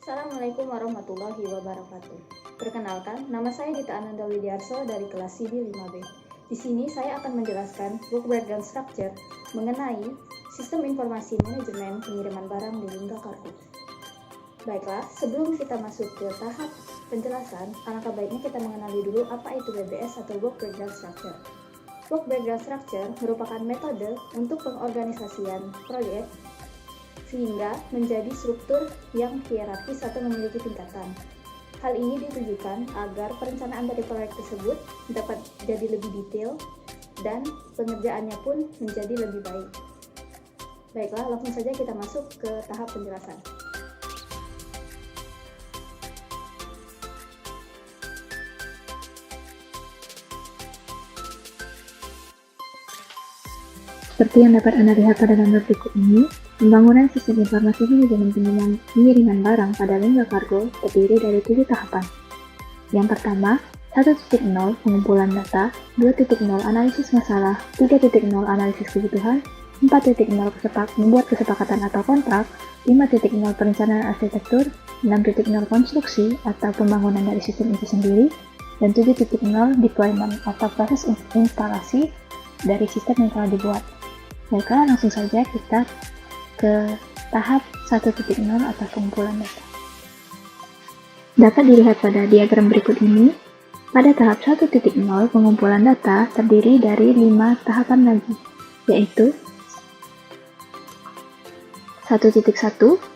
Assalamualaikum warahmatullahi wabarakatuh. Perkenalkan, nama saya Dita Ananda Widiarso dari kelas CD 5B. Di sini saya akan menjelaskan book breakdown structure mengenai sistem informasi manajemen pengiriman barang di Lingga Kargo. Baiklah, sebelum kita masuk ke tahap penjelasan, alangkah baiknya kita mengenali dulu apa itu BBS atau book breakdown structure. Book breakdown structure merupakan metode untuk pengorganisasian proyek sehingga menjadi struktur yang hierarkis atau memiliki tingkatan. Hal ini ditujukan agar perencanaan dari proyek tersebut dapat jadi lebih detail dan pengerjaannya pun menjadi lebih baik. Baiklah, langsung saja kita masuk ke tahap penjelasan. Seperti yang dapat Anda lihat pada gambar berikut ini, pembangunan sistem informasi manajemen pengiriman barang pada Lingga Kargo terdiri dari 7 tahapan. Yang pertama, 1.0 pengumpulan data, 2.0 analisis masalah, 3.0 analisis kebutuhan, 4.0 membuat kesepakatan atau kontrak, 5.0 perencanaan arsitektur, 6.0 konstruksi atau pembangunan dari sistem itu sendiri, dan 7.0 deployment atau proses instalasi dari sistem yang telah dibuat. Baiklah, langsung saja kita ke tahap 1.0 atau pengumpulan data. Dapat dilihat pada diagram berikut ini. Pada tahap 1.0 pengumpulan data terdiri dari 5 tahapan lagi, yaitu 1.1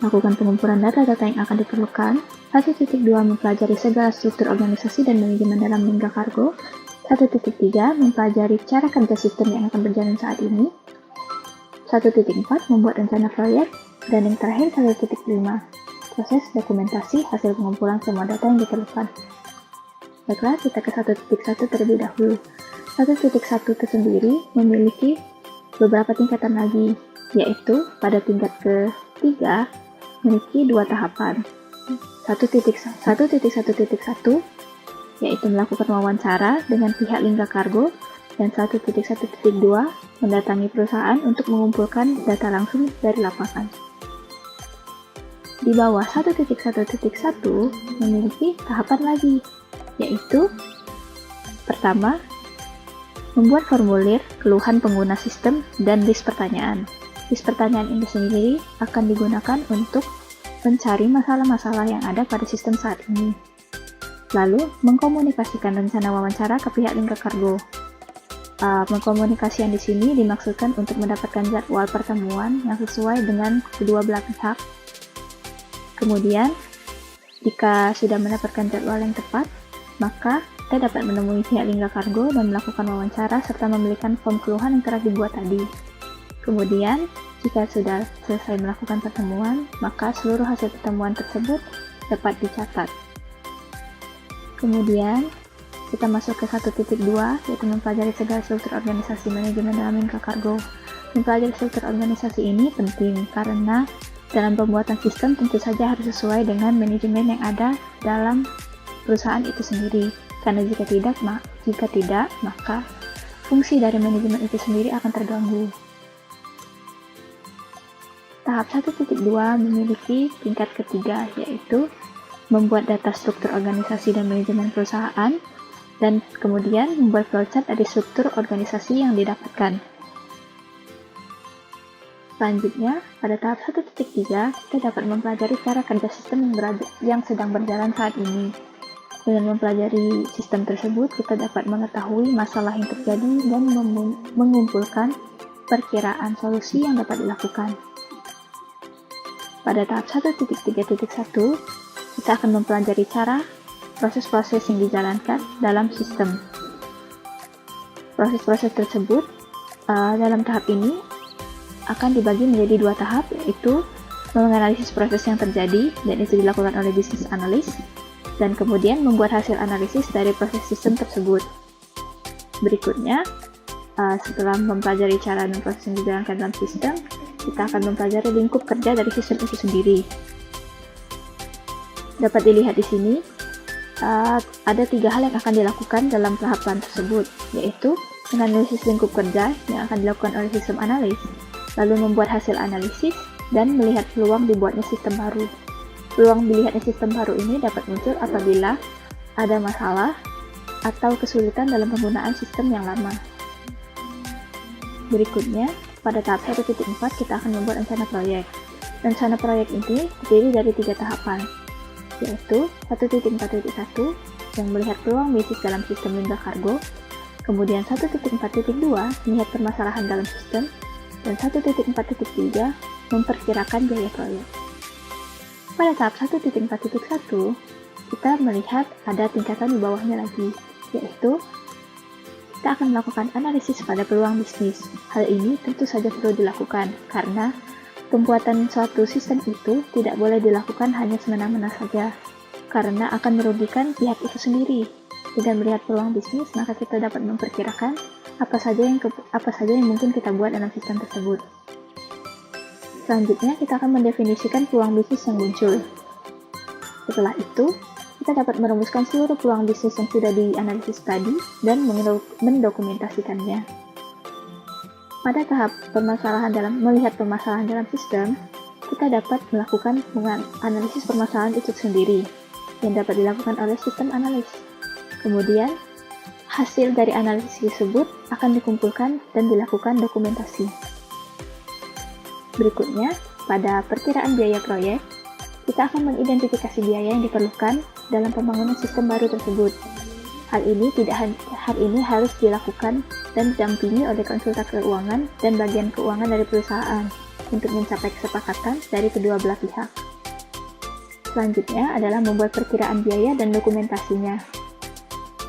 melakukan pengumpulan data-data yang akan diperlukan, 1.2 mempelajari segala struktur organisasi dan manajemen dalam Lingga Kargo, 1.3 mempelajari cara kerja sistem yang akan berjalan saat ini, 1.4 membuat rencana proyek, dan yang terakhir 1.5 proses dokumentasi hasil pengumpulan semua data yang diperlukan. Baiklah, kita ke 1.1 terlebih dahulu. 1.1 tersendiri memiliki beberapa tingkatan lagi, yaitu pada tingkat ketiga memiliki 2 tahapan. 1.1.1 yaitu melakukan wawancara dengan pihak Lingga Kargo, dan 1.1.2 mendatangi perusahaan untuk mengumpulkan data langsung dari lapangan. Di bawah 1.1.1 memiliki tahapan lagi, yaitu pertama, membuat formulir keluhan pengguna sistem dan list pertanyaan. List pertanyaan ini sendiri akan digunakan untuk mencari masalah-masalah yang ada pada sistem saat ini. Lalu, mengkomunikasikan rencana wawancara ke pihak Lingga Kargo. Mengkomunikasikan di sini dimaksudkan untuk mendapatkan jadwal pertemuan yang sesuai dengan kedua belah pihak. Kemudian, jika sudah mendapatkan jadwal yang tepat, maka kita dapat menemui pihak Lingga Kargo dan melakukan wawancara serta memberikan form keluhan yang telah dibuat tadi. Kemudian, jika sudah selesai melakukan pertemuan, maka seluruh hasil pertemuan tersebut dapat dicatat. Kemudian, kita masuk ke 1.2, yaitu mempelajari segala struktur organisasi manajemen dalam Lingga Kargo. Mempelajari struktur organisasi ini penting karena dalam pembuatan sistem tentu saja harus sesuai dengan manajemen yang ada dalam perusahaan itu sendiri. Karena jika tidak, maka fungsi dari manajemen itu sendiri akan terganggu. Tahap 1.2 memiliki tingkat ketiga, yaitu membuat data struktur organisasi dan manajemen perusahaan, dan kemudian membuat flowchart dari struktur organisasi yang didapatkan. Selanjutnya, pada tahap 1.3, kita dapat mempelajari cara kerja sistem yang sedang berjalan saat ini. Dengan mempelajari sistem tersebut, kita dapat mengetahui masalah yang terjadi dan mengumpulkan perkiraan solusi yang dapat dilakukan. Pada tahap 1.3.1, kita akan mempelajari cara proses-proses yang dijalankan dalam sistem. Proses-proses tersebut dalam tahap ini akan dibagi menjadi 2 tahap, yaitu menganalisis proses yang terjadi, dan itu dilakukan oleh business analyst, dan kemudian membuat hasil analisis dari proses sistem tersebut. Berikutnya, setelah mempelajari cara dan proses yang dijalankan dalam sistem, kita akan mempelajari lingkup kerja dari sistem itu sendiri. Dapat dilihat di sini, ada 3 hal yang akan dilakukan dalam tahapan tersebut, yaitu menganalisis lingkup kerja yang akan dilakukan oleh sistem analis, lalu membuat hasil analisis, dan melihat peluang dibuatnya sistem baru. Peluang dilihatnya sistem baru ini dapat muncul apabila ada masalah atau kesulitan dalam penggunaan sistem yang lama. Berikutnya, pada tahap 1.4 kita akan membuat rencana proyek. Rencana proyek ini terdiri dari 3 tahapan, yaitu 1.4.1 yang melihat peluang bisnis dalam sistem Lingga Kargo, kemudian 1.4.2 melihat permasalahan dalam sistem, dan 1.4.3 memperkirakan biaya proyek. Pada tahap 1.4.1, kita melihat ada tingkatan di bawahnya lagi, yaitu kita akan melakukan analisis pada peluang bisnis. Hal ini tentu saja perlu dilakukan, karena pembuatan suatu sistem itu tidak boleh dilakukan hanya semena-mena saja, karena akan merugikan pihak itu sendiri. Dengan melihat peluang bisnis, maka kita dapat memperkirakan apa saja yang mungkin kita buat dalam sistem tersebut. Selanjutnya, kita akan mendefinisikan peluang bisnis yang muncul. Setelah itu, kita dapat merumuskan seluruh peluang bisnis yang sudah dianalisis tadi dan mendokumentasikannya. Pada tahap melihat permasalahan dalam sistem, kita dapat melakukan analisis permasalahan itu sendiri, yang dapat dilakukan oleh sistem analis. Kemudian, hasil dari analisis tersebut akan dikumpulkan dan dilakukan dokumentasi. Berikutnya, pada perkiraan biaya proyek, kita akan mengidentifikasi biaya yang diperlukan dalam pembangunan sistem baru tersebut. Hal ini harus dilakukan dan didampingi oleh konsultan keuangan dan bagian keuangan dari perusahaan untuk mencapai kesepakatan dari kedua belah pihak. Selanjutnya adalah membuat perkiraan biaya dan dokumentasinya.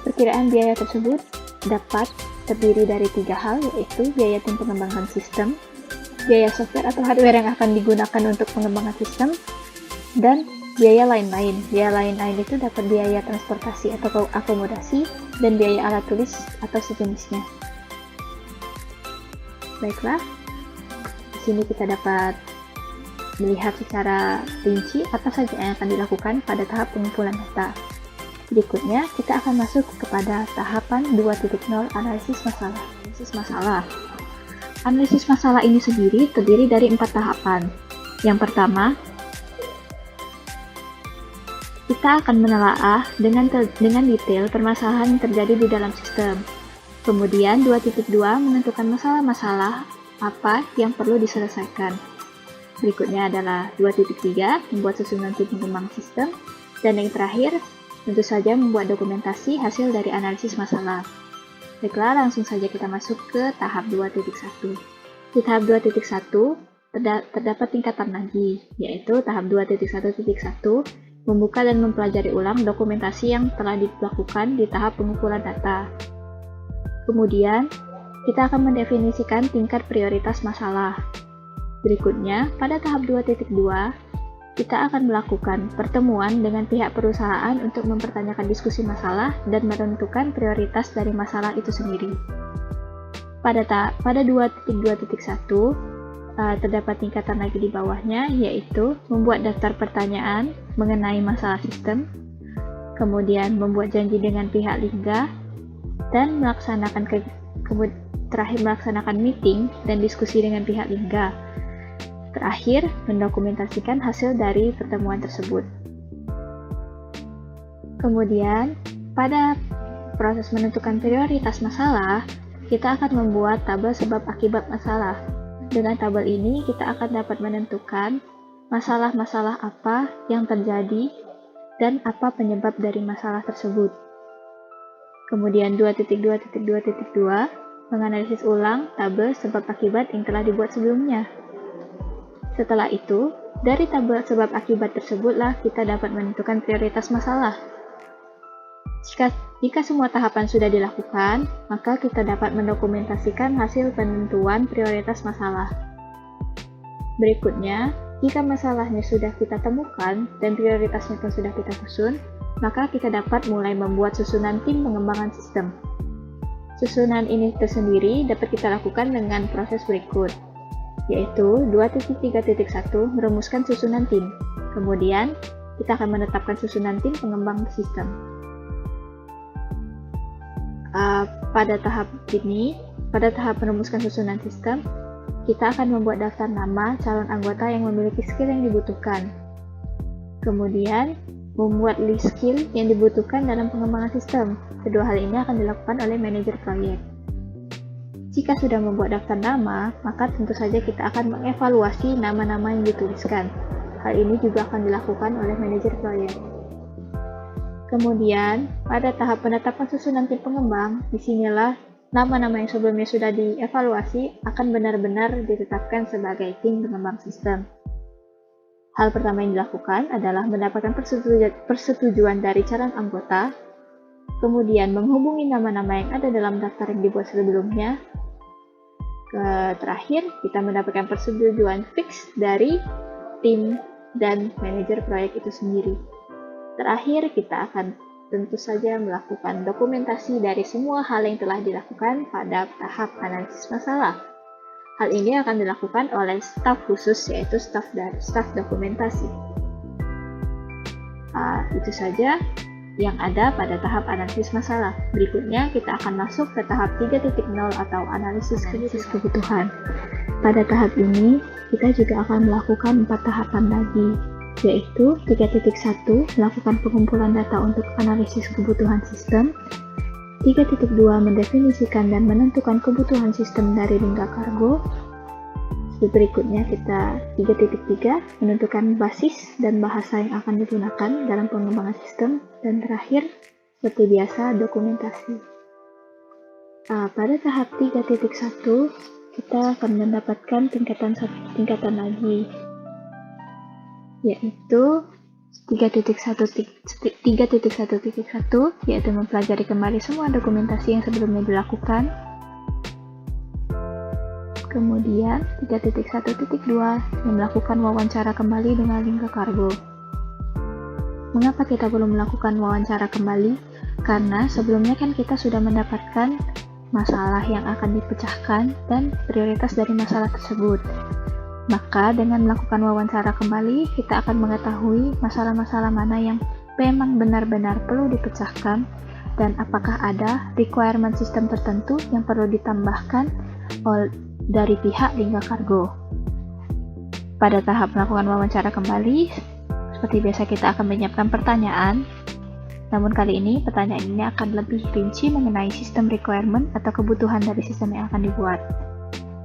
Perkiraan biaya tersebut dapat terdiri dari 3 hal, yaitu biaya tim pengembangan sistem, biaya software atau hardware yang akan digunakan untuk pengembangan sistem, dan biaya lain-lain. Biaya lain-lain itu dapat biaya transportasi atau akomodasi, dan biaya alat tulis atau sejenisnya. Baiklah, di sini kita dapat melihat secara rinci apa saja yang akan dilakukan pada tahap pengumpulan data. Berikutnya, kita akan masuk kepada tahapan 2.0 analisis masalah. Analisis masalah ini sendiri terdiri dari 4 tahapan. Yang pertama, kita akan menelaah dengan detail permasalahan yang terjadi di dalam sistem. Kemudian 2.2 menentukan masalah-masalah apa yang perlu diselesaikan. Berikutnya adalah 2.3 membuat susunan tim pengembang sistem, dan yang terakhir tentu saja membuat dokumentasi hasil dari analisis masalah. Baiklah, langsung saja kita masuk ke tahap 2.1. Di tahap 2.1 terdapat tingkatan lagi, yaitu tahap 2.1.1 membuka dan mempelajari ulang dokumentasi yang telah dilakukan di tahap pengumpulan data. Kemudian, kita akan mendefinisikan tingkat prioritas masalah. Berikutnya, pada tahap 2.2, kita akan melakukan pertemuan dengan pihak perusahaan untuk mempertanyakan diskusi masalah dan menentukan prioritas dari masalah itu sendiri. Pada 2.2.1, terdapat tingkatan lagi di bawahnya, yaitu membuat daftar pertanyaan mengenai masalah sistem, kemudian membuat janji dengan pihak Lingga, dan terakhir melaksanakan meeting dan diskusi dengan pihak Lingga. Terakhir, mendokumentasikan hasil dari pertemuan tersebut. Kemudian, pada proses menentukan prioritas masalah, kita akan membuat tabel sebab akibat masalah. Dengan tabel ini, kita akan dapat menentukan masalah-masalah apa yang terjadi dan apa penyebab dari masalah tersebut. Kemudian 2.2.2 menganalisis ulang tabel sebab akibat yang telah dibuat sebelumnya. Setelah itu, dari tabel sebab akibat tersebutlah kita dapat menentukan prioritas masalah. Jika semua tahapan sudah dilakukan, maka kita dapat mendokumentasikan hasil penentuan prioritas masalah. Berikutnya, jika masalahnya sudah kita temukan dan prioritasnya pun sudah kita susun, maka kita dapat mulai membuat susunan tim pengembangan sistem. Susunan ini tersendiri dapat kita lakukan dengan proses berikut, yaitu 2.3.1 merumuskan susunan tim. Kemudian, kita akan menetapkan susunan tim pengembang sistem. Pada tahap merumuskan susunan sistem, kita akan membuat daftar nama calon anggota yang memiliki skill yang dibutuhkan. Kemudian, membuat list skill yang dibutuhkan dalam pengembangan sistem. Kedua hal ini akan dilakukan oleh manajer proyek. Jika sudah membuat daftar nama, maka tentu saja kita akan mengevaluasi nama-nama yang dituliskan. Hal ini juga akan dilakukan oleh manajer proyek. Kemudian, pada tahap penetapan susunan tim pengembang, disinilah nama-nama yang sebelumnya sudah dievaluasi akan benar-benar ditetapkan sebagai tim pengembang sistem. Hal pertama yang dilakukan adalah mendapatkan persetujuan dari calon anggota, kemudian menghubungi nama-nama yang ada dalam daftar yang dibuat sebelumnya. Terakhir, kita mendapatkan persetujuan fix dari tim dan manajer proyek itu sendiri. Terakhir, kita akan tentu saja melakukan dokumentasi dari semua hal yang telah dilakukan pada tahap analisis masalah. Hal ini akan dilakukan oleh staf khusus, yaitu staf dokumentasi. Itu saja yang ada pada tahap analisis masalah. Berikutnya, kita akan masuk ke tahap 3.0 atau analisis kebutuhan. Pada tahap ini, kita juga akan melakukan 4 tahapan lagi, yaitu 3.1, melakukan pengumpulan data untuk analisis kebutuhan sistem, 3.2, mendefinisikan dan menentukan kebutuhan sistem dari Lingga Kargo. Berikutnya kita 3.3, menentukan basis dan bahasa yang akan digunakan dalam pengembangan sistem. Dan terakhir, seperti biasa, dokumentasi. Pada tahap 3.1, kita akan mendapatkan tingkatan lagi, yaitu 3.1.1, yaitu mempelajari kembali semua dokumentasi yang sebelumnya dilakukan. Kemudian 3.1.2, melakukan wawancara kembali dengan Lingga Kargo. Mengapa kita belum melakukan wawancara kembali? Karena sebelumnya kan kita sudah mendapatkan masalah yang akan dipecahkan dan prioritas dari masalah tersebut. Maka dengan melakukan wawancara kembali, kita akan mengetahui masalah-masalah mana yang memang benar-benar perlu dipecahkan dan apakah ada requirement sistem tertentu yang perlu ditambahkan dari pihak Lingga Kargo. Pada tahap melakukan wawancara kembali, seperti biasa kita akan menyiapkan pertanyaan. Namun kali ini, pertanyaan ini akan lebih rinci mengenai sistem requirement atau kebutuhan dari sistem yang akan dibuat.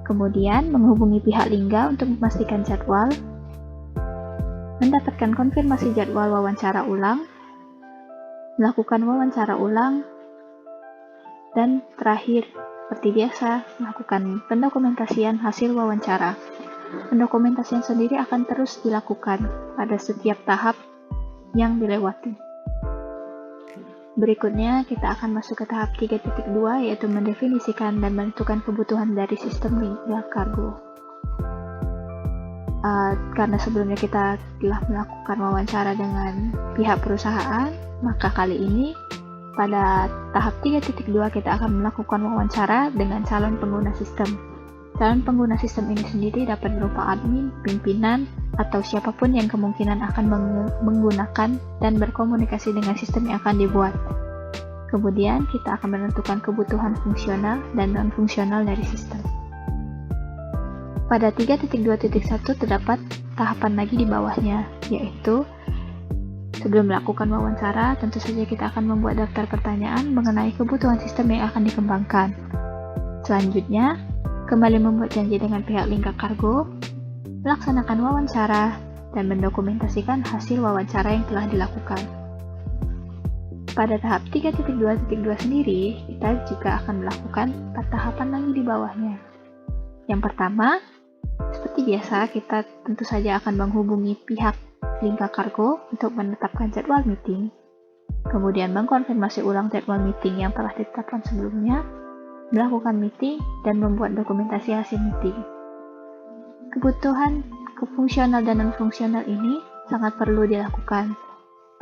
Kemudian, menghubungi pihak Lingga untuk memastikan jadwal, mendapatkan konfirmasi jadwal wawancara ulang, melakukan wawancara ulang, dan terakhir, seperti biasa, melakukan pendokumentasian hasil wawancara. Pendokumentasian sendiri akan terus dilakukan pada setiap tahap yang dilewati. Berikutnya, kita akan masuk ke tahap 3.2, yaitu mendefinisikan dan menentukan kebutuhan dari sistem Lingga Kargo. Karena sebelumnya kita telah melakukan wawancara dengan pihak perusahaan, maka kali ini pada tahap 3.2 kita akan melakukan wawancara dengan calon pengguna sistem. Calon pengguna sistem ini sendiri dapat berupa admin, pimpinan, atau siapapun yang kemungkinan akan menggunakan dan berkomunikasi dengan sistem yang akan dibuat. Kemudian kita akan menentukan kebutuhan fungsional dan non-fungsional dari sistem. Pada 3.2.1 terdapat tahapan lagi di bawahnya, yaitu sebelum melakukan wawancara, tentu saja kita akan membuat daftar pertanyaan mengenai kebutuhan sistem yang akan dikembangkan. Selanjutnya, kembali membuat janji dengan pihak Lingga Kargo, melaksanakan wawancara, dan mendokumentasikan hasil wawancara yang telah dilakukan. Pada tahap 3.2.2 sendiri, kita juga akan melakukan 4 tahapan lagi di bawahnya. Yang pertama, seperti biasa, kita tentu saja akan menghubungi pihak Lingga Kargo untuk menetapkan jadwal meeting, kemudian mengkonfirmasi ulang jadwal meeting yang telah ditetapkan sebelumnya, melakukan meeting, dan membuat dokumentasi hasil meeting. Kebutuhan fungsional dan non-fungsional ini sangat perlu dilakukan,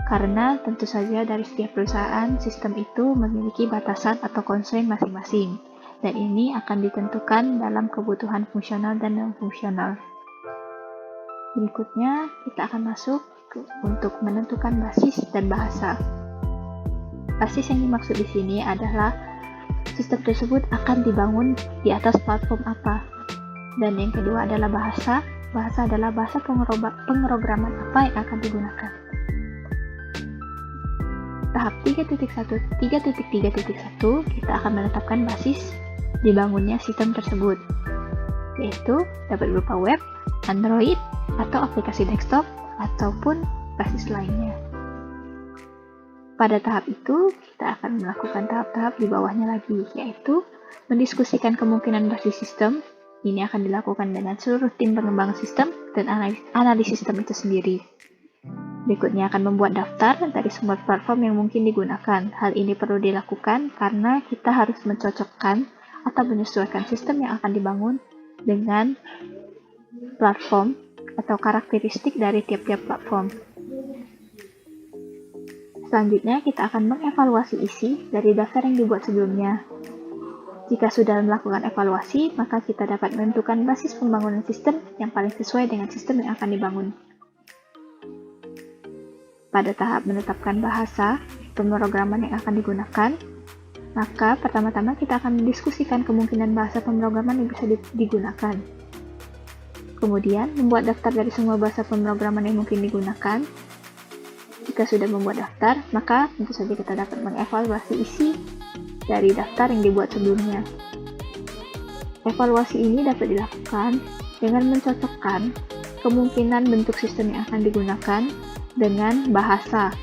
karena tentu saja dari setiap perusahaan, sistem itu memiliki batasan atau constraint masing-masing, dan ini akan ditentukan dalam kebutuhan fungsional dan non-fungsional. Berikutnya, kita akan masuk untuk menentukan basis dan bahasa. Basis yang dimaksud di sini adalah sistem tersebut akan dibangun di atas platform apa. Dan yang kedua adalah bahasa, bahasa adalah bahasa pemrograman apa yang akan digunakan. Tahap 3.1 kita akan menetapkan basis dibangunnya sistem tersebut, yaitu dapat berupa web, Android, atau aplikasi desktop, ataupun basis lainnya. Pada tahap itu, kita akan melakukan tahap-tahap di bawahnya lagi, yaitu mendiskusikan kemungkinan basis sistem. Ini akan dilakukan dengan seluruh tim pengembang sistem dan analis sistem itu sendiri. Berikutnya akan membuat daftar dari semua platform yang mungkin digunakan. Hal ini perlu dilakukan karena kita harus mencocokkan atau menyesuaikan sistem yang akan dibangun dengan platform atau karakteristik dari tiap-tiap platform. Selanjutnya, kita akan mengevaluasi isi dari daftar yang dibuat sebelumnya. Jika sudah melakukan evaluasi, maka kita dapat menentukan basis pembangunan sistem yang paling sesuai dengan sistem yang akan dibangun. Pada tahap menetapkan bahasa pemrograman yang akan digunakan, maka pertama-tama kita akan mendiskusikan kemungkinan bahasa pemrograman yang bisa digunakan. Kemudian, membuat daftar dari semua bahasa pemrograman yang mungkin digunakan. Jika sudah membuat daftar, maka tentu saja kita dapat mengevaluasi isi dari daftar yang dibuat sebelumnya. Evaluasi ini dapat dilakukan dengan mencocokkan kemungkinan bentuk sistem yang akan digunakan dengan bahasa.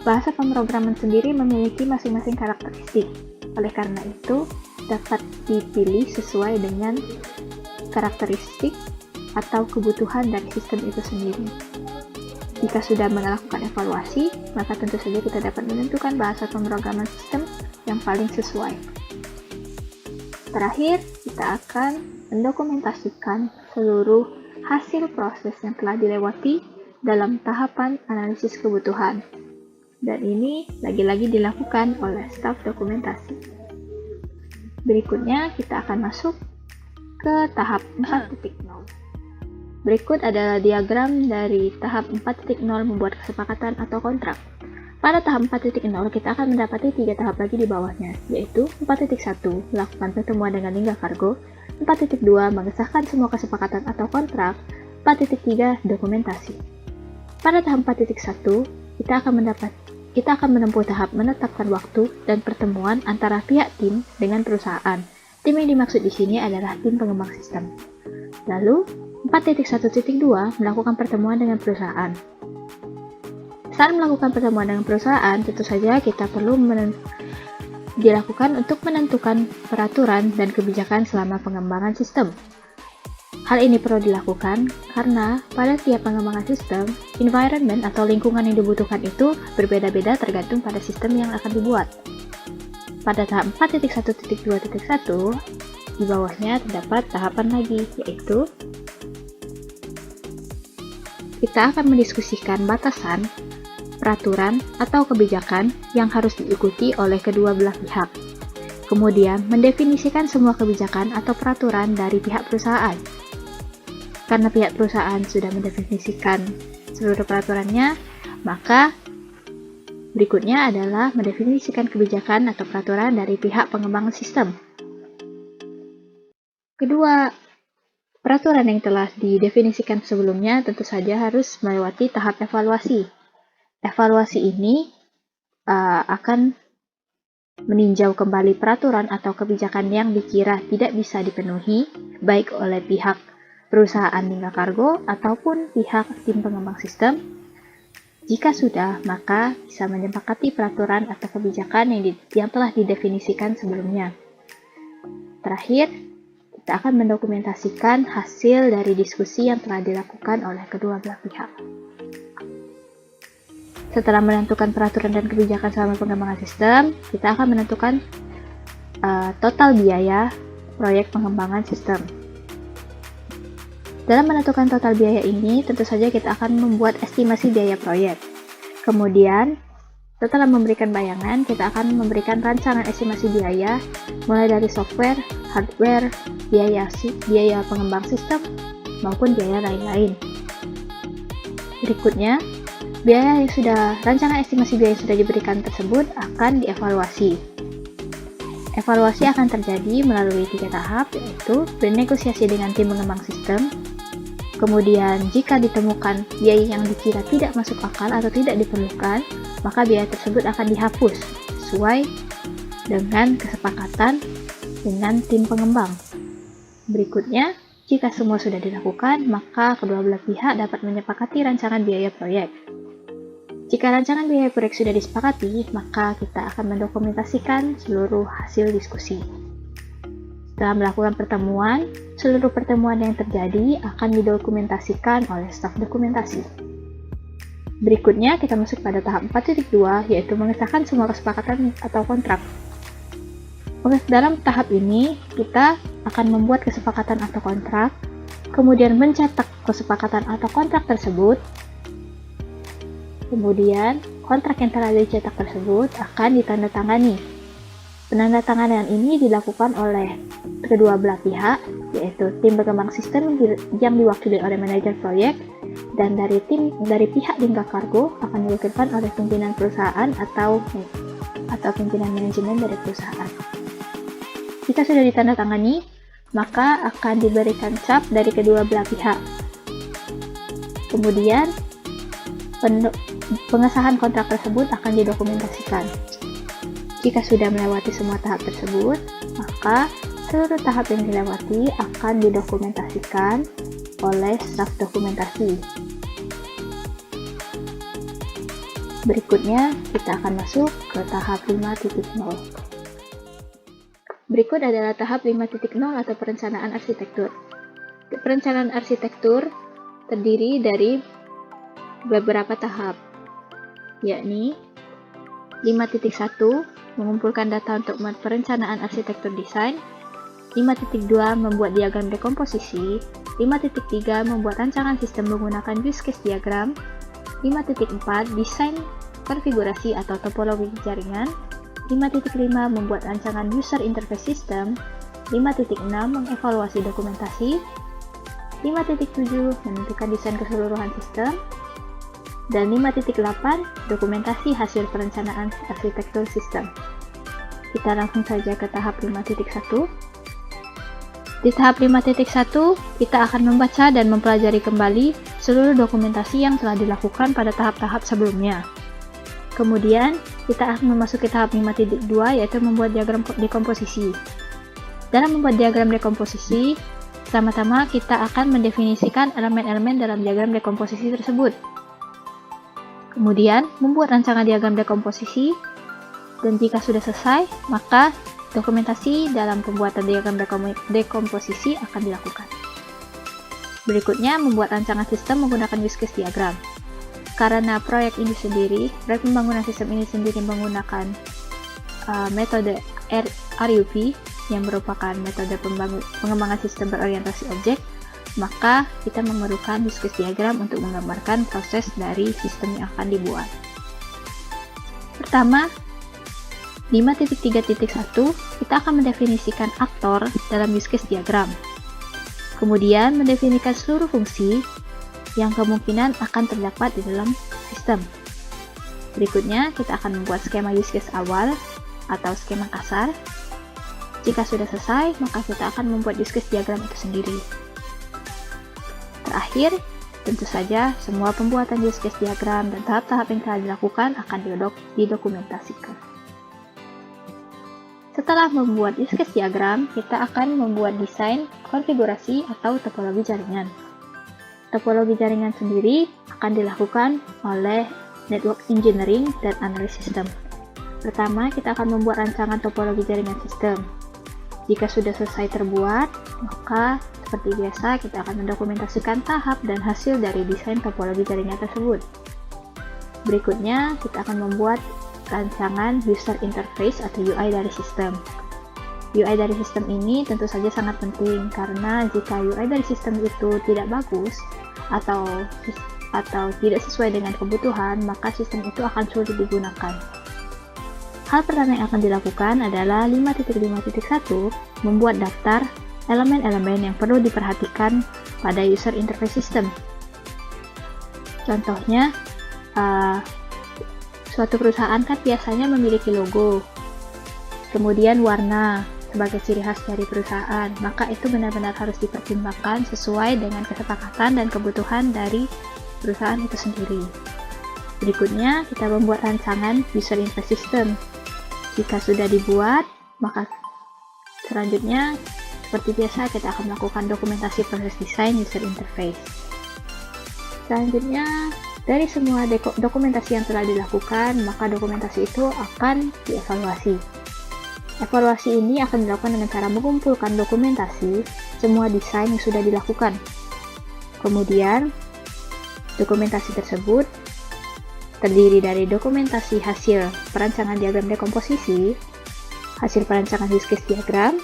Bahasa pemrograman sendiri memiliki masing-masing karakteristik. Oleh karena itu, dapat dipilih sesuai dengan karakteristik atau kebutuhan dari sistem itu sendiri. Jika sudah melakukan evaluasi, maka tentu saja kita dapat menentukan bahasa pemrograman sistem yang paling sesuai. Terakhir, kita akan mendokumentasikan seluruh hasil proses yang telah dilewati dalam tahapan analisis kebutuhan. Dan ini lagi-lagi dilakukan oleh staf dokumentasi. Berikutnya, kita akan masuk ke tahap 4.0. Berikut adalah diagram dari tahap 4.0 membuat kesepakatan atau kontrak. Pada tahap 4.0 kita akan mendapati 3 tahap lagi di bawahnya, yaitu 4.1 melakukan pertemuan dengan lingga kargo, 4.2 mengesahkan semua kesepakatan atau kontrak, 4.3 dokumentasi. Pada tahap 4.1 kita akan menempuh tahap menetapkan waktu dan pertemuan antara pihak tim dengan perusahaan. Tim yang dimaksud di sini adalah tim pengembang sistem. Lalu 4.1.2 melakukan pertemuan dengan perusahaan. Saat melakukan pertemuan dengan perusahaan, tentu saja kita perlu dilakukan untuk menentukan peraturan dan kebijakan selama pengembangan sistem. Hal ini perlu dilakukan karena pada tiap pengembangan sistem, environment atau lingkungan yang dibutuhkan itu berbeda-beda tergantung pada sistem yang akan dibuat. Pada tahap 4.1.2.1, di bawahnya terdapat tahapan lagi, yaitu kita akan mendiskusikan batasan, peraturan, atau kebijakan yang harus diikuti oleh kedua belah pihak. Kemudian, mendefinisikan semua kebijakan atau peraturan dari pihak perusahaan. Karena pihak perusahaan sudah mendefinisikan seluruh peraturannya, maka berikutnya adalah mendefinisikan kebijakan atau peraturan dari pihak pengembang sistem. Kedua peraturan yang telah didefinisikan sebelumnya tentu saja harus melewati tahap evaluasi. Evaluasi ini akan meninjau kembali peraturan atau kebijakan yang dikira tidak bisa dipenuhi, baik oleh pihak perusahaan lingga kargo ataupun pihak tim pengembang sistem. Jika sudah, maka bisa menyepakati peraturan atau kebijakan yang telah didefinisikan sebelumnya. Terakhir, kita akan mendokumentasikan hasil dari diskusi yang telah dilakukan oleh kedua belah pihak. Setelah menentukan peraturan dan kebijakan selama pengembangan sistem, kita akan menentukan total biaya proyek pengembangan sistem. Dalam menentukan total biaya ini, tentu saja kita akan membuat estimasi biaya proyek. Kemudian, setelah memberikan bayangan, kita akan memberikan rancangan estimasi biaya, mulai dari software, hardware, biaya pengembang sistem, maupun biaya lain-lain. Berikutnya, rancangan estimasi biaya yang sudah diberikan tersebut akan dievaluasi. Evaluasi akan terjadi melalui 3 tahap, yaitu bernegosiasi dengan tim pengembang sistem, Kemudian, jika ditemukan biaya yang dikira tidak masuk akal atau tidak diperlukan, maka biaya tersebut akan dihapus sesuai dengan kesepakatan dengan tim pengembang. Berikutnya, jika semua sudah dilakukan, maka kedua belah pihak dapat menyepakati rancangan biaya proyek. Jika rancangan biaya proyek sudah disepakati, maka kita akan mendokumentasikan seluruh hasil diskusi. Setelah melakukan pertemuan, seluruh pertemuan yang terjadi akan didokumentasikan oleh staf dokumentasi. Berikutnya, kita masuk pada tahap 4.2, yaitu mengesahkan semua kesepakatan atau kontrak. Dalam tahap ini, kita akan membuat kesepakatan atau kontrak, kemudian mencetak kesepakatan atau kontrak tersebut, kemudian kontrak yang telah dicetak tersebut akan ditandatangani. Penandatanganan ini dilakukan oleh kedua belah pihak, yaitu tim pengembang sistem yang diwakili oleh manajer proyek, dan dari pihak Lingga Kargo akan diwakilkan oleh pimpinan perusahaan atau pimpinan manajemen dari perusahaan. Jika sudah ditandatangani, maka akan diberikan cap dari kedua belah pihak. Kemudian, pengesahan kontrak tersebut akan didokumentasikan. Jika sudah melewati semua tahap tersebut, maka seluruh tahap yang dilewati akan didokumentasikan oleh staf dokumentasi. Berikutnya, kita akan masuk ke tahap 5.0. Berikut adalah tahap 5.0 atau perencanaan arsitektur. Perencanaan arsitektur terdiri dari beberapa tahap, yakni 5.1 mengumpulkan data untuk perencanaan arsitektur desain, 5.2 membuat diagram dekomposisi, 5.3 membuat rancangan sistem menggunakan use case diagram, 5.4 desain konfigurasi atau topologi jaringan, 5.5 membuat rancangan user interface system, 5.6 mengevaluasi dokumentasi, 5.7 menentukan desain keseluruhan sistem, dan 5.8 dokumentasi hasil perencanaan arsitektur sistem. Kita langsung saja ke tahap 5.1. Di tahap 5.1, kita akan membaca dan mempelajari kembali seluruh dokumentasi yang telah dilakukan pada tahap-tahap sebelumnya. Kemudian, kita akan memasuki tahap 5.2, yaitu membuat diagram dekomposisi. Dalam membuat diagram dekomposisi, pertama-tama kita akan mendefinisikan elemen-elemen dalam diagram dekomposisi tersebut. Kemudian, membuat rancangan diagram dekomposisi, dan jika sudah selesai, maka dokumentasi dalam pembuatan diagram dekomposisi akan dilakukan. Berikutnya, membuat rancangan sistem menggunakan use case diagram. Karena proyek pembangunan sistem ini sendiri menggunakan metode RUP, yang merupakan metode pengembangan sistem berorientasi objek, maka kita memerlukan use case diagram untuk menggambarkan proses dari sistem yang akan dibuat. Pertama, 5.3.1 kita akan mendefinisikan aktor dalam use case diagram. Kemudian mendefinisikan seluruh fungsi yang kemungkinan akan terdapat di dalam sistem. Berikutnya, kita akan membuat skema use case awal atau skema kasar. Jika sudah selesai, maka kita akan membuat use case diagram itu sendiri. Terakhir, tentu saja semua pembuatan use case diagram dan tahap-tahap yang telah dilakukan akan didokumentasikan. Setelah membuat use case diagram, kita akan membuat desain, konfigurasi, atau topologi jaringan. Topologi jaringan sendiri akan dilakukan oleh network engineering dan analis sistem. Pertama, kita akan membuat rancangan topologi jaringan sistem. Jika sudah selesai terbuat, maka seperti biasa kita akan mendokumentasikan tahap dan hasil dari desain topologi jaringan tersebut. Berikutnya, kita akan membuat rancangan user interface atau UI dari sistem. UI dari sistem ini tentu saja sangat penting karena jika UI dari sistem itu tidak bagus atau tidak sesuai dengan kebutuhan, maka sistem itu akan sulit digunakan. Hal pertama yang akan dilakukan adalah 5.5.1 membuat daftar elemen-elemen yang perlu diperhatikan pada user interface system. Contohnya, suatu perusahaan kan biasanya memiliki logo, kemudian warna, sebagai ciri khas dari perusahaan, maka itu benar-benar harus dipertimbangkan sesuai dengan kesepakatan dan kebutuhan dari perusahaan itu sendiri. Berikutnya, kita membuat rancangan user interface system. Jika sudah dibuat, maka selanjutnya, seperti biasa, kita akan melakukan dokumentasi proses desain user interface. Selanjutnya, dari semua dokumentasi yang telah dilakukan, maka dokumentasi itu akan dievaluasi. Evaluasi ini akan dilakukan dengan cara mengumpulkan dokumentasi semua desain yang sudah dilakukan. Kemudian, dokumentasi tersebut terdiri dari dokumentasi hasil perancangan diagram dekomposisi, hasil perancangan use case diagram,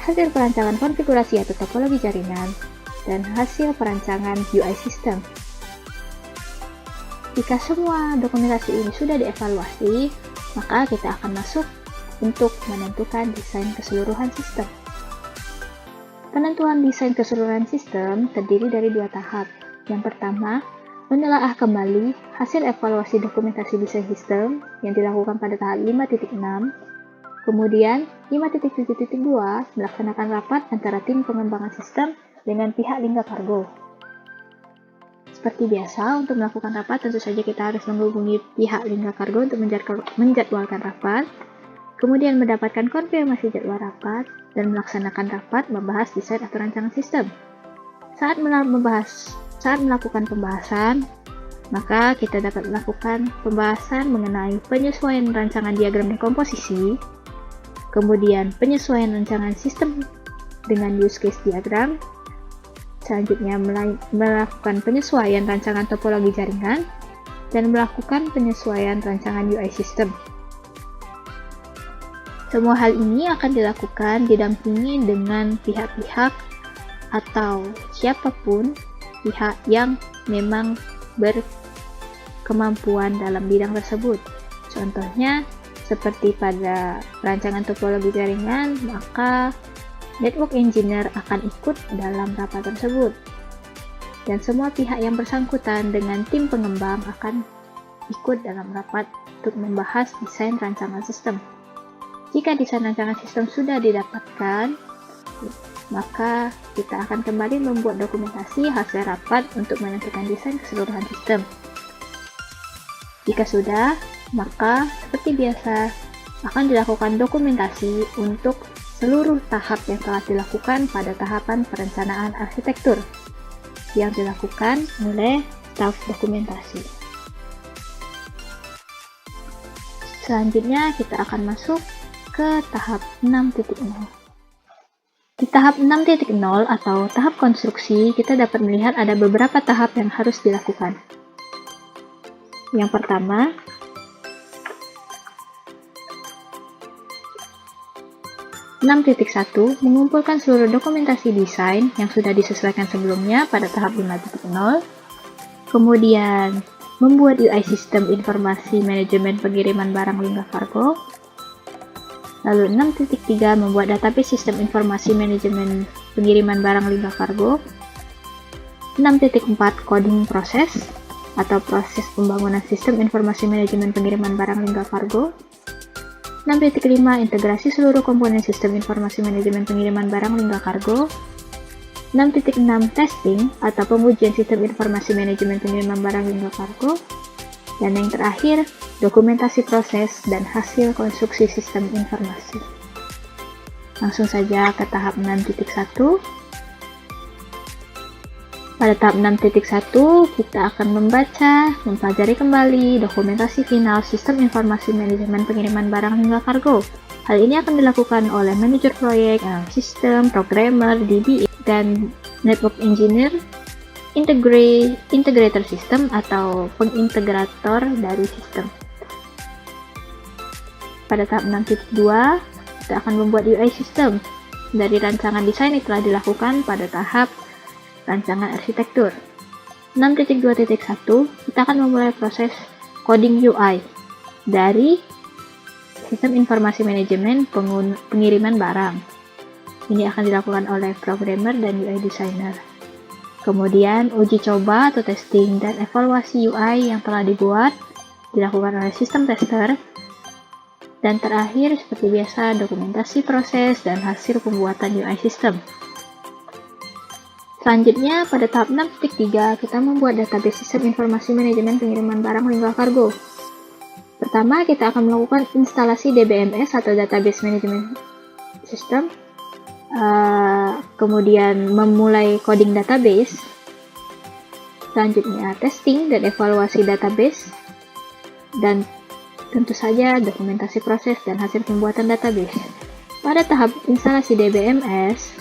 hasil perancangan konfigurasi atau topologi jaringan, dan hasil perancangan UI system. Jika semua dokumentasi ini sudah dievaluasi, maka kita akan masuk untuk menentukan desain keseluruhan sistem. Penentuan desain keseluruhan sistem terdiri dari dua tahap. Yang pertama, menelaah kembali hasil evaluasi dokumentasi desain sistem yang dilakukan pada tahap 5.6. Kemudian, 5.7.2 melaksanakan rapat antara tim pengembangan sistem dengan pihak Lingga Cargo. Seperti biasa, untuk melakukan rapat tentu saja kita harus menghubungi pihak Lingga Cargo untuk menjadwalkan rapat, kemudian mendapatkan konfirmasi jadwal rapat, dan melaksanakan rapat membahas desain atau rancangan sistem. Saat melakukan pembahasan, maka kita dapat melakukan pembahasan mengenai penyesuaian rancangan diagram dekomposisi, kemudian penyesuaian rancangan sistem dengan use case diagram, selanjutnya melakukan penyesuaian rancangan topologi jaringan, dan melakukan penyesuaian rancangan UI system. Semua hal ini akan dilakukan didampingi dengan pihak-pihak atau siapapun pihak yang memang berkemampuan dalam bidang tersebut. Contohnya, seperti pada rancangan topologi jaringan, maka network engineer akan ikut dalam rapat tersebut. Dan semua pihak yang bersangkutan dengan tim pengembang akan ikut dalam rapat untuk membahas desain rancangan sistem. Jika desain rancangan sistem sudah didapatkan, maka kita akan kembali membuat dokumentasi hasil rapat untuk menentukan desain keseluruhan sistem. Jika sudah, maka seperti biasa akan dilakukan dokumentasi untuk seluruh tahap yang telah dilakukan pada tahapan perencanaan arsitektur yang dilakukan oleh staf dokumentasi. Selanjutnya kita akan masuk ke tahap 6.0. Di tahap 6.0 atau tahap konstruksi, kita dapat melihat ada beberapa tahap yang harus dilakukan. Yang pertama, mengumpulkan seluruh dokumentasi desain yang sudah disesuaikan sebelumnya pada tahap 5.0. Kemudian, membuat UI sistem informasi manajemen pengiriman barang Lingga Cargo. Lalu 6.3 membuat database sistem informasi manajemen pengiriman barang Lingga Cargo. 6.4 coding proses atau proses pembangunan sistem informasi manajemen pengiriman barang Lingga Cargo. 6.5 integrasi seluruh komponen sistem informasi manajemen pengiriman barang Lingga Cargo. 6.6 testing atau pengujian sistem informasi manajemen pengiriman barang Lingga Cargo. Dan yang terakhir, dokumentasi proses dan hasil konstruksi sistem informasi. Langsung saja ke tahap 6.1. Pada tahap 6.1, kita akan mempelajari kembali dokumentasi final sistem informasi manajemen pengiriman barang Lingga Cargo. Hal ini akan dilakukan oleh manajer proyek, sistem, programmer, DBA, dan network engineer, integrator sistem atau pengintegrator dari sistem. Pada tahap 6.2, kita akan membuat UI system. Dari rancangan desain yang telah dilakukan pada tahap rancangan arsitektur. 6.2.1, kita akan memulai proses coding UI dari sistem informasi manajemen pengiriman barang. Ini akan dilakukan oleh programmer dan UI designer. Kemudian, uji coba atau testing dan evaluasi UI yang telah dibuat dilakukan oleh sistem tester. Dan terakhir, seperti biasa, dokumentasi proses dan hasil pembuatan UI system. Selanjutnya, pada tahap 6.3, kita membuat database sistem informasi manajemen pengiriman barang Lingga Kargo. Pertama, kita akan melakukan instalasi DBMS atau Database Management System, kemudian memulai coding database, selanjutnya testing dan evaluasi database, dan tentu saja dokumentasi proses dan hasil pembuatan database. Pada tahap instalasi DBMS,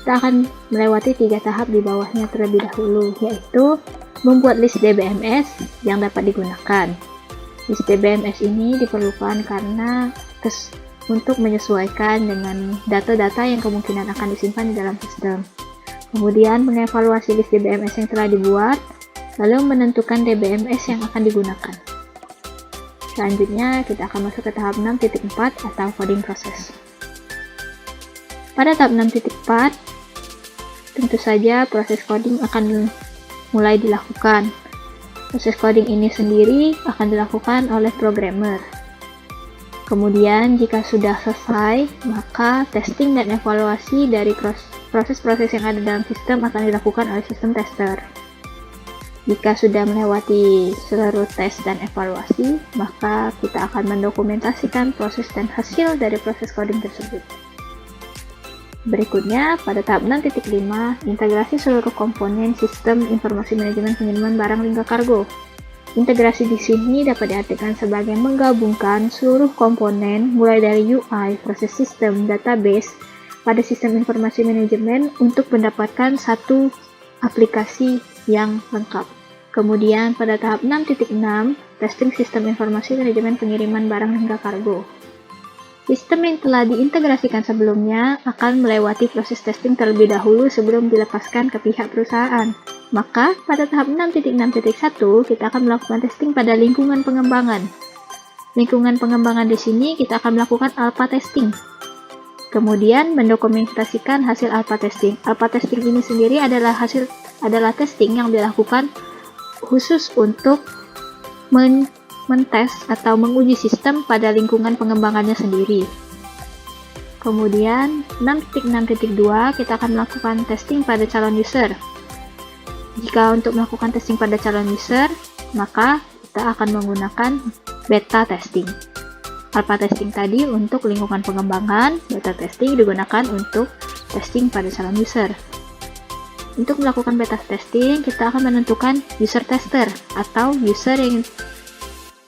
kita akan melewati 3 tahap di bawahnya terlebih dahulu, yaitu membuat list DBMS yang dapat digunakan. List DBMS ini diperlukan karena untuk menyesuaikan dengan data-data yang kemungkinan akan disimpan di dalam sistem. Kemudian mengevaluasi list DBMS yang telah dibuat, lalu menentukan DBMS yang akan digunakan. Selanjutnya, kita akan masuk ke tahap 6.4 atau coding process. Pada tahap 6.4, tentu saja proses coding akan mulai dilakukan. Proses coding ini sendiri akan dilakukan oleh programmer. Kemudian, jika sudah selesai, maka testing dan evaluasi dari proses-proses yang ada dalam sistem akan dilakukan oleh sistem tester. Jika sudah melewati seluruh tes dan evaluasi, maka kita akan mendokumentasikan proses dan hasil dari proses coding tersebut. Berikutnya, pada tahap 6.5, integrasi seluruh komponen sistem informasi manajemen pengiriman barang Lingga Kargo. Integrasi di sini dapat diartikan sebagai menggabungkan seluruh komponen mulai dari UI, proses sistem, database pada sistem informasi manajemen untuk mendapatkan satu aplikasi yang lengkap. Kemudian pada tahap 6.6, testing sistem informasi manajemen pengiriman barang Lingga Kargo. Sistem yang telah diintegrasikan sebelumnya akan melewati proses testing terlebih dahulu sebelum dilepaskan ke pihak perusahaan. Maka, pada tahap 6.6.1, kita akan melakukan testing pada lingkungan pengembangan. Lingkungan pengembangan di sini kita akan melakukan alpha testing. Kemudian, mendokumentasikan hasil alpha testing. Alpha testing ini sendiri adalah testing yang dilakukan khusus untuk mentes atau menguji sistem pada lingkungan pengembangannya sendiri. Kemudian, 6.6.2, kita akan melakukan testing pada calon user. Jika untuk melakukan testing pada calon user, maka kita akan menggunakan beta testing. Alpha testing tadi untuk lingkungan pengembangan, beta testing digunakan untuk testing pada calon user. Untuk melakukan beta testing, kita akan menentukan user tester atau user yang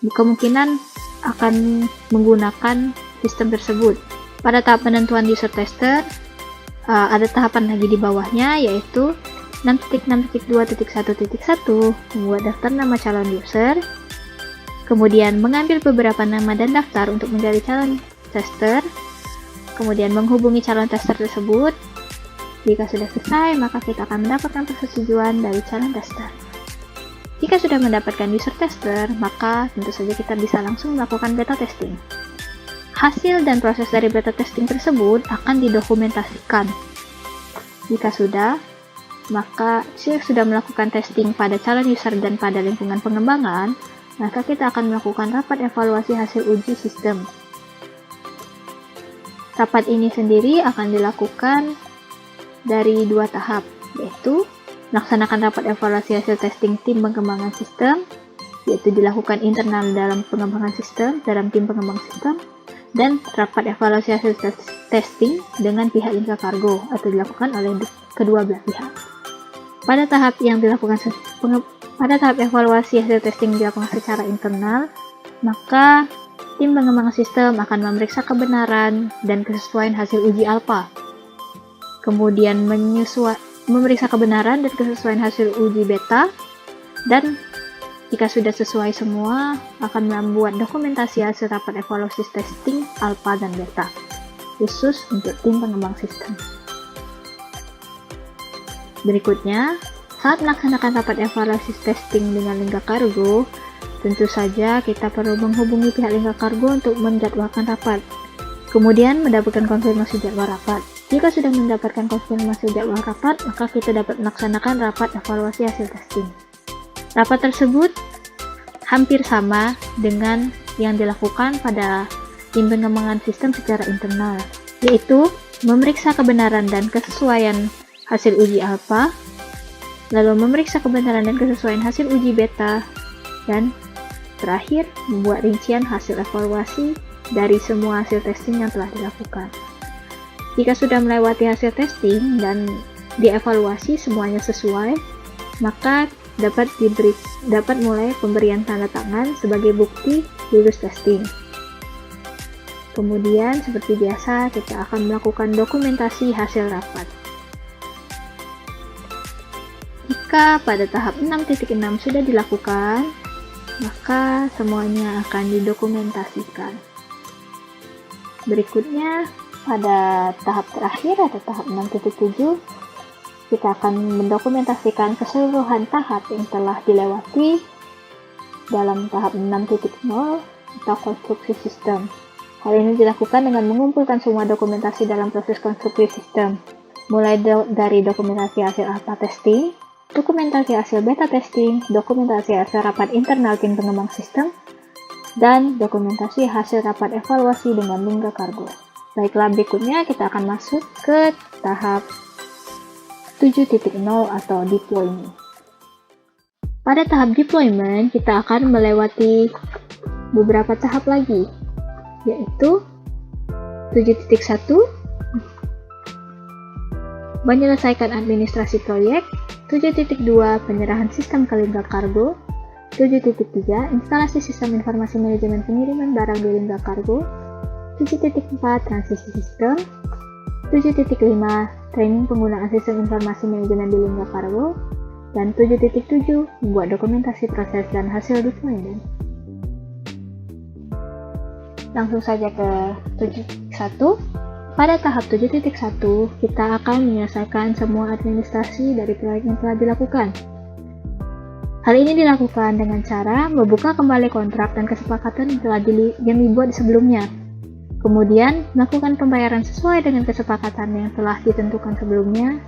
kemungkinan akan menggunakan sistem tersebut. Pada tahap penentuan user tester, ada tahapan lagi di bawahnya, yaitu 6.6.2.1.1 membuat daftar nama calon user, kemudian mengambil beberapa nama dan daftar untuk menjadi calon tester, kemudian menghubungi calon tester tersebut. Jika sudah selesai, maka kita akan mendapatkan persetujuan dari calon tester. Jika sudah mendapatkan user tester, maka tentu saja kita bisa langsung melakukan beta testing. Hasil dan proses dari beta testing tersebut akan didokumentasikan. Jika sudah, maka jika sudah melakukan testing pada calon user dan pada lingkungan pengembangan, maka kita akan melakukan rapat evaluasi hasil uji sistem. Rapat ini sendiri akan dilakukan dari 2 tahap, yaitu melaksanakan rapat evaluasi hasil testing tim pengembangan sistem, yaitu dilakukan internal dalam pengembangan sistem, dalam tim pengembang sistem, dan rapat evaluasi hasil testing dengan pihak Lingga Kargo atau dilakukan oleh kedua belah pihak. Pada tahap evaluasi hasil testing dilakukan secara internal, maka tim pengembangan sistem akan memeriksa kebenaran dan kesesuaian hasil uji alpha. Kemudian memeriksa kebenaran dan kesesuaian hasil uji beta, dan jika sudah sesuai semua, akan membuat dokumentasi hasil rapat evaluasi testing alpha dan beta, khusus untuk tim pengembang sistem. Berikutnya, saat melaksanakan rapat evaluasi testing dengan Lingga Kargo, tentu saja kita perlu menghubungi pihak Lingga Kargo untuk menjadwalkan rapat. Kemudian mendapatkan konfirmasi jadwal rapat. Jika sudah mendapatkan konfirmasi jadwal rapat, maka kita dapat melaksanakan rapat evaluasi hasil testing. Rapat tersebut hampir sama dengan yang dilakukan pada tim pengembangan sistem secara internal, yaitu memeriksa kebenaran dan kesesuaian hasil uji alfa, lalu memeriksa kebenaran dan kesesuaian hasil uji beta, dan terakhir membuat rincian hasil evaluasi dari semua hasil testing yang telah dilakukan. Jika sudah melewati hasil testing dan dievaluasi semuanya sesuai, maka dapat mulai pemberian tanda tangan sebagai bukti lulus testing. Kemudian seperti biasa kita akan melakukan dokumentasi hasil rapat. Jika pada tahap 6.6 sudah dilakukan, maka semuanya akan didokumentasikan. Berikutnya pada tahap terakhir atau tahap 6.7, kita akan mendokumentasikan keseluruhan tahap yang telah dilewati dalam tahap 6.0 atau konstruksi sistem. Hal ini dilakukan dengan mengumpulkan semua dokumentasi dalam proses konstruksi sistem, mulai dari dokumentasi hasil alpha testing, dokumentasi hasil beta testing, dokumentasi hasil rapat internal tim pengembang sistem, dan dokumentasi hasil rapat evaluasi dengan Lingga Cargo. Baiklah, berikutnya kita akan masuk ke tahap 7.0 atau deployment. Pada tahap deployment, kita akan melewati beberapa tahap lagi, yaitu 7.1 menyelesaikan administrasi proyek, 7.2 penyerahan sistem ke Lingga Cargo, 7.3 instalasi sistem informasi manajemen pengiriman barang di Lingga Cargo, 7.4 transisi sistem, 7.5 training penggunaan sistem informasi manajemen di Lingga Cargo, dan 7.7 membuat dokumentasi proses dan hasil deployment. Langsung saja ke 7.1. Pada tahap 7.1, kita akan menyelesaikan semua administrasi dari proyek yang telah dilakukan. Hal ini dilakukan dengan cara membuka kembali kontrak dan kesepakatan yang dibuat sebelumnya. Kemudian, melakukan pembayaran sesuai dengan kesepakatan yang telah ditentukan sebelumnya.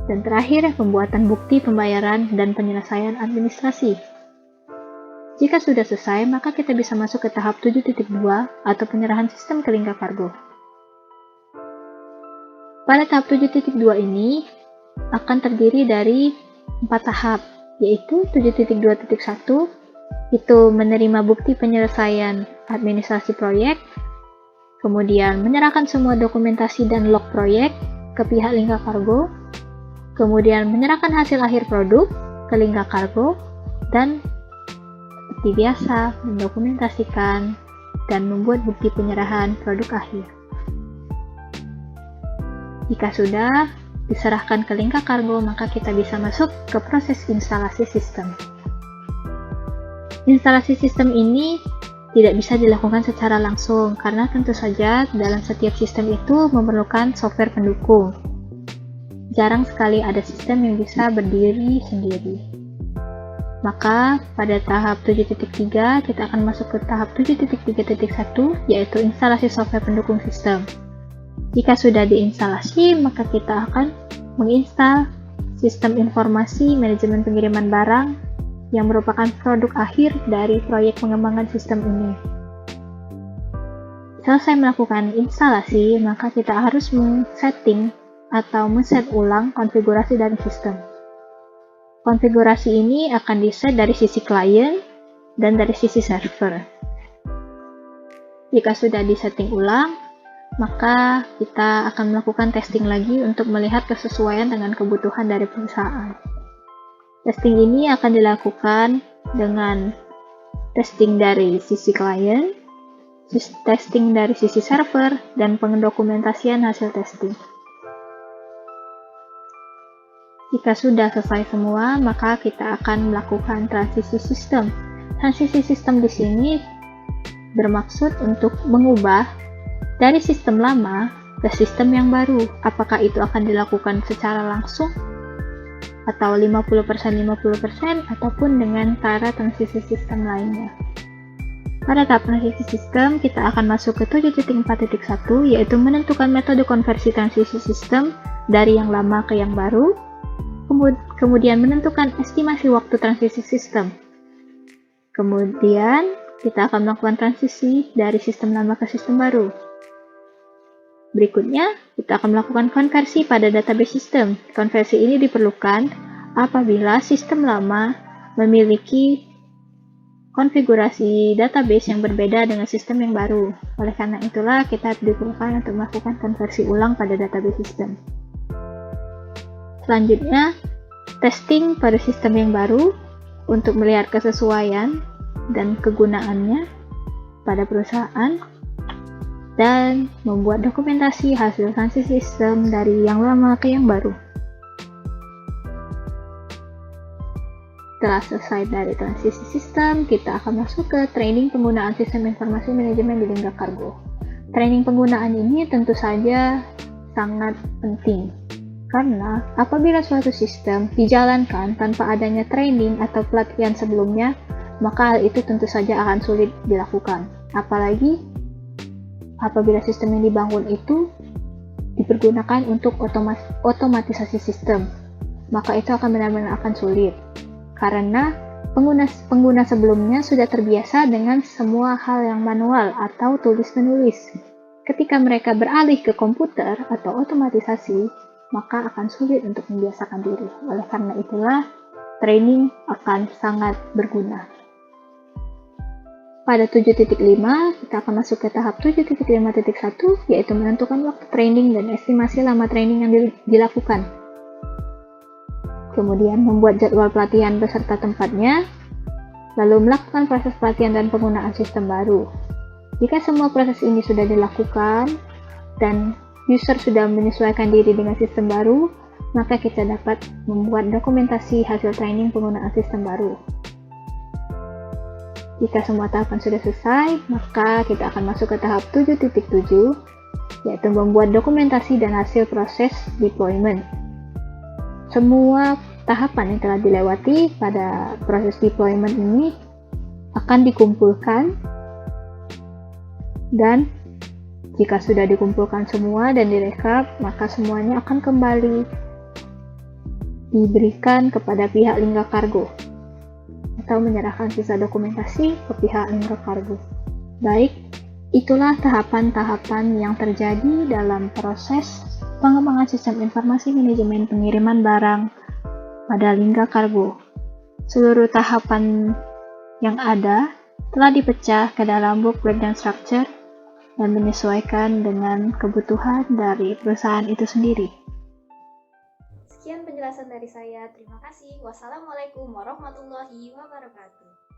Dan terakhir, pembuatan bukti pembayaran dan penyelesaian administrasi. Jika sudah selesai, maka kita bisa masuk ke tahap 7.2 atau penyerahan sistem ke Lingga Cargo. Pada tahap 7.2 ini akan terdiri dari 4 tahap, yaitu 7.2.1 itu menerima bukti penyelesaian administrasi proyek, kemudian menyerahkan semua dokumentasi dan log proyek ke pihak Lingga Cargo, kemudian menyerahkan hasil akhir produk ke Lingga Cargo, dan seperti biasa mendokumentasikan dan membuat bukti penyerahan produk akhir. Jika sudah diserahkan ke Lingga Cargo, maka kita bisa masuk ke proses instalasi sistem. Instalasi sistem ini tidak bisa dilakukan secara langsung, karena tentu saja dalam setiap sistem itu memerlukan software pendukung. Jarang sekali ada sistem yang bisa berdiri sendiri. Maka pada tahap 7.3 kita akan masuk ke tahap 7.3.1, yaitu instalasi software pendukung sistem. Jika sudah diinstalasi, maka kita akan menginstal sistem informasi manajemen pengiriman barang yang merupakan produk akhir dari proyek pengembangan sistem ini. Selesai melakukan instalasi, maka kita harus men-setting atau men-set ulang konfigurasi dari sistem. Konfigurasi ini akan di-set dari sisi klien dan dari sisi server. Jika sudah di-setting ulang, maka kita akan melakukan testing lagi untuk melihat kesesuaian dengan kebutuhan dari perusahaan. Testing ini akan dilakukan dengan testing dari sisi klien, testing dari sisi server, dan pendokumentasian hasil testing. Jika sudah selesai semua, maka kita akan melakukan transisi sistem. Transisi sistem di sini bermaksud untuk mengubah dari sistem lama ke sistem yang baru. Apakah itu akan dilakukan secara langsung atau 50% ataupun dengan cara transisi sistem lainnya. Pada tahap transisi sistem, kita akan masuk ke 7.4.1, yaitu menentukan metode konversi transisi sistem dari yang lama ke yang baru, kemudian menentukan estimasi waktu transisi sistem. Kemudian kita akan melakukan transisi dari sistem lama ke sistem baru. Berikutnya, kita akan melakukan konversi pada database system. Konversi ini diperlukan apabila sistem lama memiliki konfigurasi database yang berbeda dengan sistem yang baru. Oleh karena itulah, kita diperlukan untuk melakukan konversi ulang pada database system. Selanjutnya, testing pada sistem yang baru untuk melihat kesesuaian dan kegunaannya pada perusahaan, dan membuat dokumentasi hasil transisi sistem dari yang lama ke yang baru. Setelah selesai dari transisi sistem, kita akan masuk ke training penggunaan sistem informasi manajemen di Lingga Kargo. Training penggunaan ini tentu saja sangat penting, karena apabila suatu sistem dijalankan tanpa adanya training atau pelatihan sebelumnya, maka hal itu tentu saja akan sulit dilakukan. Apalagi apabila sistem yang dibangun itu dipergunakan untuk otomatisasi sistem, maka itu akan benar-benar akan sulit. Karena pengguna sebelumnya sudah terbiasa dengan semua hal yang manual atau tulis-menulis. Ketika mereka beralih ke komputer atau otomatisasi, maka akan sulit untuk membiasakan diri. Oleh karena itulah, training akan sangat berguna. Pada 7.5, kita akan masuk ke tahap 7.5.1, yaitu menentukan waktu training dan estimasi lama training yang dilakukan. Kemudian membuat jadwal pelatihan beserta tempatnya, lalu melakukan proses pelatihan dan penggunaan sistem baru. Jika semua proses ini sudah dilakukan dan user sudah menyesuaikan diri dengan sistem baru, maka kita dapat membuat dokumentasi hasil training penggunaan sistem baru. Jika semua tahapan sudah selesai, maka kita akan masuk ke tahap 7.7, yaitu membuat dokumentasi dan hasil proses deployment. Semua tahapan yang telah dilewati pada proses deployment ini akan dikumpulkan, dan jika sudah dikumpulkan semua dan direkap, maka semuanya akan kembali diberikan kepada pihak Lingga Kargo atau menyerahkan sisa dokumentasi ke pihak Lingga Kargo. Baik, itulah tahapan-tahapan yang terjadi dalam proses pengembangan sistem informasi manajemen pengiriman barang pada Lingga Kargo. Seluruh tahapan yang ada telah dipecah ke dalam work breakdown structure dan menyesuaikan dengan kebutuhan dari perusahaan itu sendiri. Sekian penjelasan dari saya. Terima kasih. Wassalamualaikum warahmatullahi wabarakatuh.